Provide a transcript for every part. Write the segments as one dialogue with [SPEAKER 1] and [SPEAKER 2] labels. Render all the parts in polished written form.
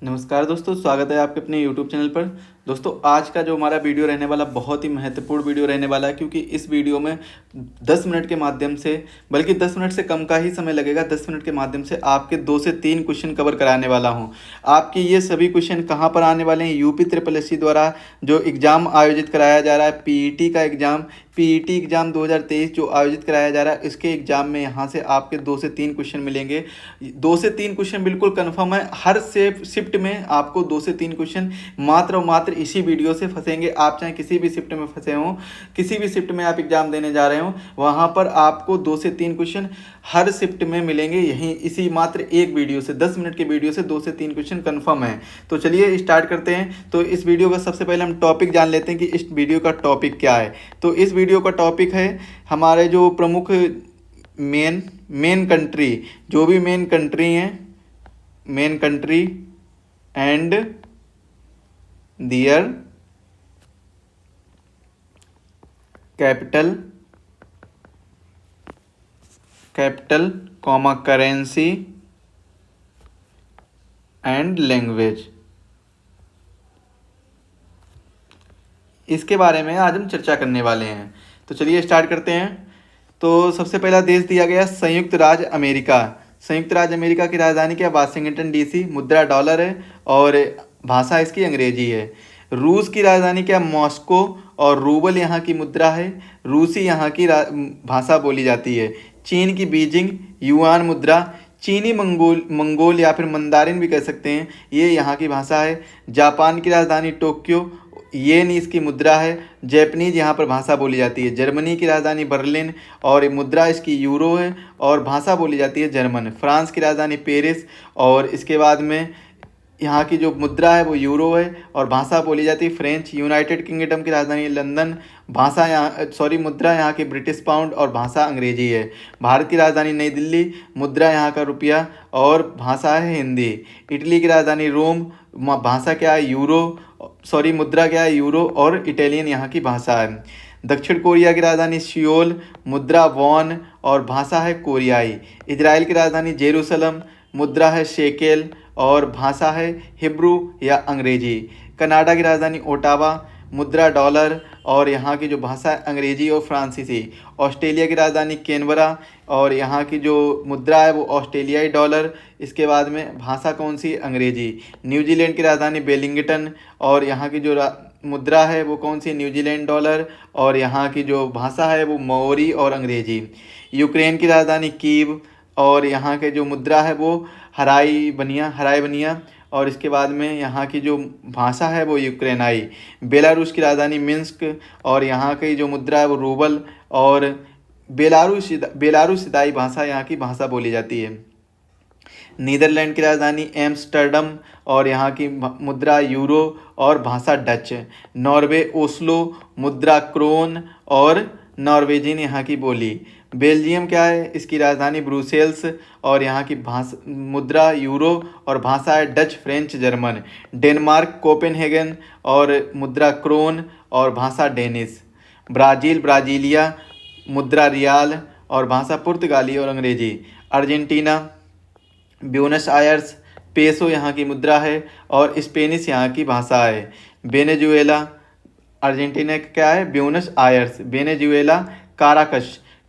[SPEAKER 1] नमस्कार दोस्तों, स्वागत है आपके अपने YouTube चैनल पर। दोस्तों, आज का जो हमारा वीडियो रहने वाला बहुत ही महत्वपूर्ण वीडियो रहने वाला है, क्योंकि इस वीडियो में 10 मिनट के माध्यम से, बल्कि 10 मिनट से कम का ही समय लगेगा, 10 मिनट के माध्यम से आपके 2 से 3 क्वेश्चन कवर कराने वाला हूं। आपके ये सभी क्वेश्चन कहाँ पर आने वाले हैं? यूपी ट्रिपल एससी द्वारा जो एग्ज़ाम आयोजित कराया जा रहा है, पीईटी का एग्ज़ाम, पीईटी एग्ज़ाम 2023 जो आयोजित कराया जा रहा है, इसके एग्ज़ाम में यहाँ से आपके 2 से 3 क्वेश्चन मिलेंगे। 2 से 3 क्वेश्चन बिल्कुल कन्फर्म है। हर से शिफ्ट में आपको 2 से 3 क्वेश्चन मात्र और मात्र इसी वीडियो से फंसेंगे। आप चाहे किसी भी शिफ्ट में फंसे हों, किसी भी शिफ्ट में आप एग्ज़ाम देने जा रहे हों, वहाँ पर आपको 2 से 3 क्वेश्चन हर शिफ्ट में मिलेंगे। यहीं इसी मात्र एक वीडियो से, 10 मिनट के वीडियो से 2 से 3 क्वेश्चन कन्फर्म है। तो चलिए स्टार्ट करते हैं। तो इस वीडियो का सबसे पहले हम टॉपिक जान लेते हैं कि इस वीडियो का टॉपिक क्या है। तो इस वीडियो का टॉपिक है हमारे जो प्रमुख मेन कंट्री, जो भी मेन कंट्री हैं, main country and their capital comma currency and language, इसके बारे में आज हम चर्चा करने वाले हैं। तो चलिए स्टार्ट करते हैं। तो सबसे पहला देश दिया गया संयुक्त राज्य अमेरिका। संयुक्त राज्य अमेरिका की राजधानी क्या है? Washington DC. मुद्रा डॉलर है और भाषा इसकी अंग्रेजी है। रूस की राजधानी क्या? मॉस्को और रूबल यहाँ की मुद्रा है। रूसी यहाँ की भाषा बोली जाती है। चीन की बीजिंग, युआन मुद्रा। चीनी मंगोल या फिर मंदारिन भी कह सकते हैं, ये यहाँ की भाषा है। जापान की राजधानी टोक्यो, येन इसकी मुद्रा है। जैपनीज यहाँ पर भाषा बोली जाती है। जर्मनी की राजधानी बर्लिन और मुद्रा इसकी यूरो है और भाषा बोली जाती है जर्मन। फ्रांस की राजधानी पेरिस और इसके बाद में यहाँ की जो मुद्रा है वो यूरो है और भाषा बोली जाती है फ्रेंच। यूनाइटेड किंगडम की राजधानी लंदन, भाषा मुद्रा यहाँ की ब्रिटिश पाउंड और भाषा अंग्रेजी है। भारत की राजधानी नई दिल्ली, मुद्रा यहाँ का रुपया और भाषा है हिंदी। इटली की राजधानी रोम, भाषा क्या है? मुद्रा क्या है? यूरो और इटालियन यहाँ की भाषा है। दक्षिण कोरिया की राजधानी सियोल, मुद्रा वॉन और भाषा है कोरियाई। इजराइल की राजधानी जेरूसलम, मुद्रा है शेकेल और भाषा है हिब्रू या अंग्रेजी। कनाडा की राजधानी ओटावा, मुद्रा डॉलर और यहाँ की जो भाषा है अंग्रेजी और फ्रांसीसी। ऑस्ट्रेलिया की राजधानी कैनबरा और यहाँ की जो मुद्रा है वो ऑस्ट्रेलियाई डॉलर, इसके बाद में भाषा कौन सी? अंग्रेजी। न्यूजीलैंड की राजधानी वेलिंगटन और यहाँ की जो मुद्रा है वो कौन सी? न्यूजीलैंड डॉलर और यहाँ की जो भाषा है वो मौरी और अंग्रेजी। यूक्रेन की राजधानी कीव और यहाँ के जो मुद्रा है वो हराई बनिया और इसके बाद में यहाँ की जो भाषा है वो यूक्रेनाई। बेलारूस की राजधानी मिन्स्क और यहाँ की जो मुद्रा है वो रूबल और बेलारूसिदाई भाषा यहाँ की भाषा बोली जाती है। नीदरलैंड की राजधानी एम्स्टर्डम और यहाँ की मुद्रा यूरो और भाषा डच। नॉर्वे ओस्लो, मुद्रा क्रोन और नॉर्वेजियन यहाँ की बोली। बेल्जियम क्या है? इसकी राजधानी ब्रुसेल्स और यहाँ की भाषा मुद्रा यूरो और भाषा है Dutch, French, German. Denmark Copenhagen और मुद्रा क्रोन और भाषा डेनिश। ब्राज़ील ब्राज़ीलिया, मुद्रा रियाल और भाषा पुर्तगाली और अंग्रेजी। अर्जेंटीना ब्यूनस आयर्स, पेसो यहाँ की मुद्रा है और स्पेनिश यहाँ की भाषा है। वेनेजुएला, अर्जेंटीना का क्या है? Buenos Aires. वेनेजुएला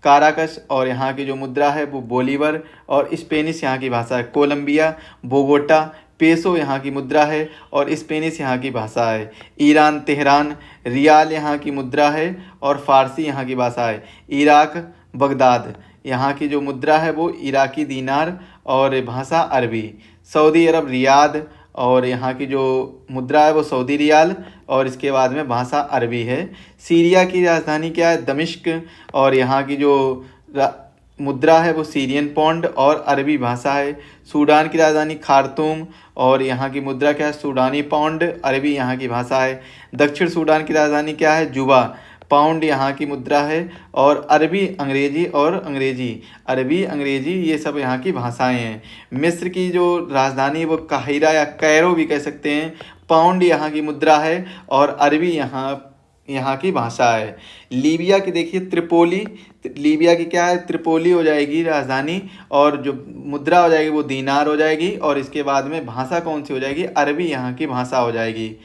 [SPEAKER 1] काराकस और यहाँ की जो मुद्रा है वो बोलीवर और स्पेनिश यहाँ की भाषा है। कोलंबिया बोगोटा, पेसो यहाँ की मुद्रा है और स्पेनिश यहाँ की भाषा है। ईरान तेहरान, रियाल यहाँ की मुद्रा है और फ़ारसी यहाँ की भाषा है। इराक बगदाद, यहाँ की जो मुद्रा है वो इराकी दीनार और भाषा अरबी। सऊदी अरब रियाद और यहाँ की जो मुद्रा है वो सऊदी रियाल और इसके बाद में भाषा अरबी है। सीरिया की राजधानी क्या है? दमिश्क और यहाँ की जो मुद्रा है वो सीरियन पौंड और अरबी भाषा है। सूडान की राजधानी खार्तूम और यहाँ की मुद्रा क्या है? सूडानी पाउंड, अरबी यहाँ की भाषा है। दक्षिण सूडान की राजधानी क्या है? जुबा, पाउंड यहाँ की मुद्रा है और अरबी अंग्रेजी ये सब यहाँ की भाषाएं हैं। मिस्र की जो राजधानी है वो काहिरा या कैरो भी कह सकते हैं। पाउंड यहाँ की मुद्रा है और अरबी यहाँ यहाँ की भाषा है। लीबिया की देखिए त्रिपोली, लीबिया की क्या है, त्रिपोली हो जाएगी राजधानी, और जो मुद्रा हो जाएगी वो दीनार हो जाएगी, और इसके बाद में भाषा कौन सी हो जाएगी, अरबी यहाँ की भाषा हो जाएगी।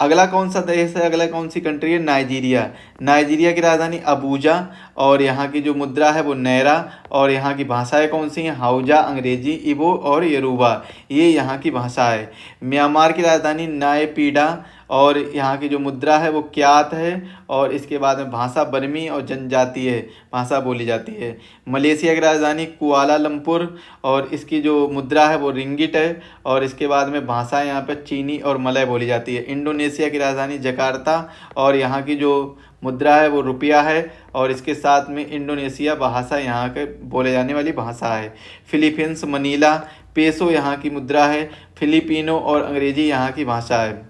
[SPEAKER 1] अगला कौन सा देश है, अगला कौन सी कंट्री है, नाइजीरिया। नाइजीरिया की राजधानी अबूजा, और यहाँ की जो मुद्रा है वो नैरा, और यहाँ की भाषाएं कौन सी हैं, हाउजा, अंग्रेजी, इबो और यरूबा, ये यहाँ की भाषा है। म्यांमार की राजधानी नायपीडा, और यहाँ की जो मुद्रा है वो क्यात है, और इसके बाद में भाषा बर्मी और जनजातीय भाषा बोली जाती है। मलेशिया की राजधानी कुआलालंपुर, और इसकी जो मुद्रा है वो रिंगिट है, और इसके बाद में भाषा यहाँ पर चीनी और मलय बोली जाती है। इंडोनेशिया की राजधानी जकार्ता, और यहाँ की जो मुद्रा है वो रुपया है, और इसके साथ में इंडोनेशिया भाषा यहाँ के बोले जाने वाली भाषा है। फिलीपींस मनीला, पेसो यहाँ की मुद्रा है, फिलिपिनो और अंग्रेजी यहाँ की भाषा है।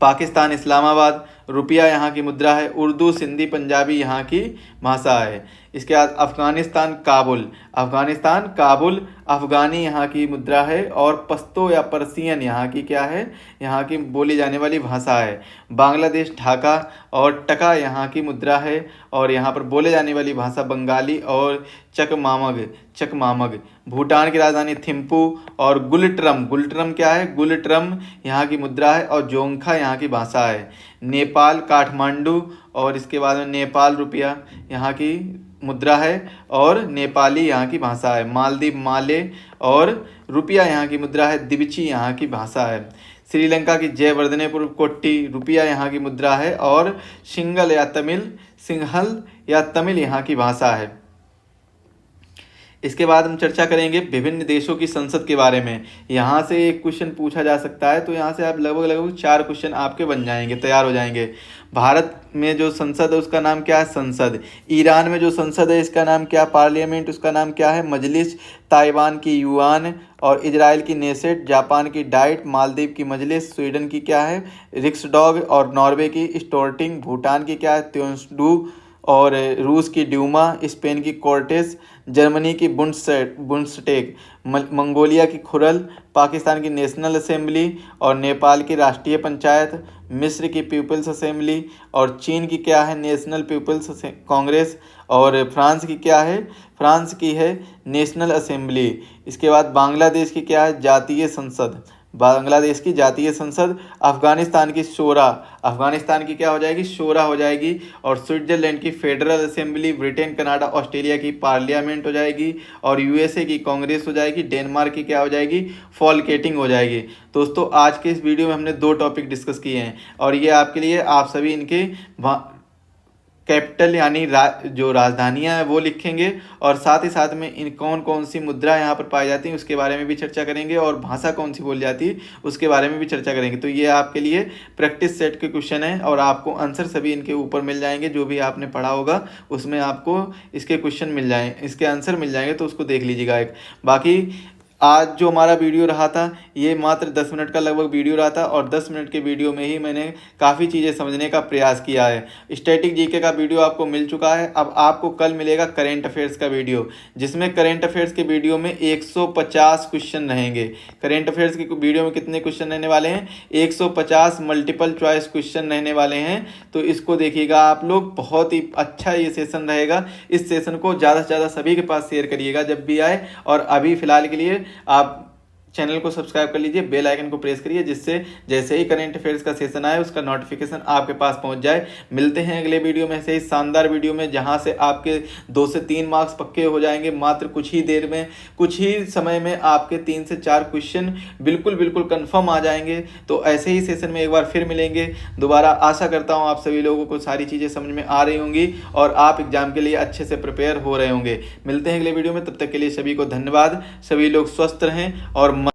[SPEAKER 1] पाकिस्तान इस्लामाबाद, रुपया यहाँ की मुद्रा है, उर्दू सिंधी पंजाबी यहाँ की भाषा है। इसके बाद अफ़गानिस्तान काबुल, अफ़गानिस्तान काबुल अफ़गानी यहाँ की मुद्रा है, और पश्तो या पर्सियन यहाँ की क्या है, यहाँ की बोली जाने वाली भाषा है। बांग्लादेश ढाका, और टका यहाँ की मुद्रा है, और यहाँ पर बोले जाने वाली भाषा बंगाली और चकमामग। भूटान की राजधानी थिम्पू, और गुलट्रम, गुलट्रम क्या है, गुलट्रम यहाँ की मुद्रा है, और जोंखा यहाँ की भाषा है। नेपाल काठमांडू, और इसके बाद में नेपाल रुपया यहाँ की मुद्रा है, और नेपाली यहाँ की भाषा है। मालदीव माले, और रुपया यहाँ की मुद्रा है, दिबची यहाँ की भाषा है। श्रीलंका की जयवर्धनेपुर कोट्टी, रुपया यहाँ की मुद्रा है, और सिंहल या तमिल यहाँ की भाषा है। इसके बाद हम चर्चा करेंगे विभिन्न देशों की संसद के बारे में। यहाँ से एक क्वेश्चन पूछा जा सकता है, तो यहाँ से आप लगभग 4 क्वेश्चन आपके बन जाएंगे, तैयार हो जाएंगे। भारत में जो संसद है उसका नाम क्या है, संसद। ईरान में जो संसद है इसका नाम क्या, पार्लियामेंट, उसका नाम क्या है, मजलिस। ताइवान की युआन, और इजराइल की नेसेट, जापान की डाइट, मालदीव की मजलिस, स्वीडन की क्या है, रिक्सडॉग, और नॉर्वे की स्टोर्टिंग, भूटान की क्या है, त्योंसडू, और रूस की ड्यूमा, स्पेन की कोर्टेस, जर्मनी की बुंडस्टेग, मंगोलिया की खुरल, पाकिस्तान की नेशनल असेंबली, और नेपाल की राष्ट्रीय पंचायत, मिस्र की पीपल्स असेंबली, और चीन की क्या है, नेशनल पीपल्स कांग्रेस, और फ्रांस की क्या है, फ्रांस की है नेशनल असेंबली। इसके बाद बांग्लादेश की क्या है, जातीय संसद, बांग्लादेश की जातीय संसद। अफगानिस्तान की शोरा, अफगानिस्तान की क्या हो जाएगी, शोरा हो जाएगी। और स्विट्जरलैंड की federal assembly, Britain Canada Australia की पार्लियामेंट हो जाएगी, और यूएसए की कांग्रेस हो जाएगी, डेनमार्क की क्या हो जाएगी, फॉलकेटिंग हो जाएगी। दोस्तों आज के इस वीडियो में हमने 2 टॉपिक डिस्कस किए हैं, और ये आपके लिए, आप सभी इनके कैपिटल यानी जो राजधानियां हैं वो लिखेंगे, और साथ ही साथ में इन कौन कौन सी मुद्रा यहाँ पर पाई जाती हैं उसके बारे में भी चर्चा करेंगे, और भाषा कौन सी बोली जाती है उसके बारे में भी चर्चा करेंगे। तो ये आपके लिए प्रैक्टिस सेट के क्वेश्चन हैं, और आपको आंसर सभी इनके ऊपर मिल जाएंगे। जो भी आपने पढ़ा होगा उसमें आपको इसके क्वेश्चन मिल जाएंगे, इसके आंसर मिल जाएंगे, तो उसको देख लीजिएगा एक। बाकी आज जो हमारा वीडियो रहा था ये मात्र 10 मिनट का लगभग वीडियो रहा था, और 10 मिनट के वीडियो में ही मैंने काफ़ी चीज़ें समझने का प्रयास किया है। स्टैटिक जीके का वीडियो आपको मिल चुका है, अब आपको कल मिलेगा करेंट अफेयर्स का वीडियो, जिसमें करेंट अफेयर्स के वीडियो में 150 क्वेश्चन रहेंगे। करेंट अफेयर्स के वीडियो में कितने क्वेश्चन रहने वाले हैं, 150 मल्टीपल चॉइस क्वेश्चन रहने वाले हैं। तो इसको देखिएगा आप लोग, बहुत ही अच्छा ये सेशन रहेगा। इस सेशन को ज़्यादा से ज़्यादा सभी के पास शेयर करिएगा जब भी आए। और अभी फ़िलहाल के लिए आप चैनल को सब्सक्राइब कर लीजिए, बेल आइकन को प्रेस करिए, जिससे जैसे ही करेंट अफेयर्स का सेशन आए उसका नोटिफिकेशन आपके पास पहुंच जाए। मिलते हैं अगले वीडियो में, ऐसे ही शानदार वीडियो में, जहां से आपके 2 से 3 मार्क्स पक्के हो जाएंगे मात्र कुछ ही देर में, कुछ ही समय में आपके 3 से 4 क्वेश्चन बिल्कुल कन्फर्म आ जाएंगे। तो ऐसे ही सेशन में एक बार फिर मिलेंगे दोबारा। आशा करता हूँ आप सभी लोगों को सारी चीज़ें समझ में आ रही होंगी, और आप एग्जाम के लिए अच्छे से प्रिपेयर हो रहे होंगे। मिलते हैं अगले वीडियो में, तब तक के लिए सभी को धन्यवाद। सभी लोग स्वस्थ रहें और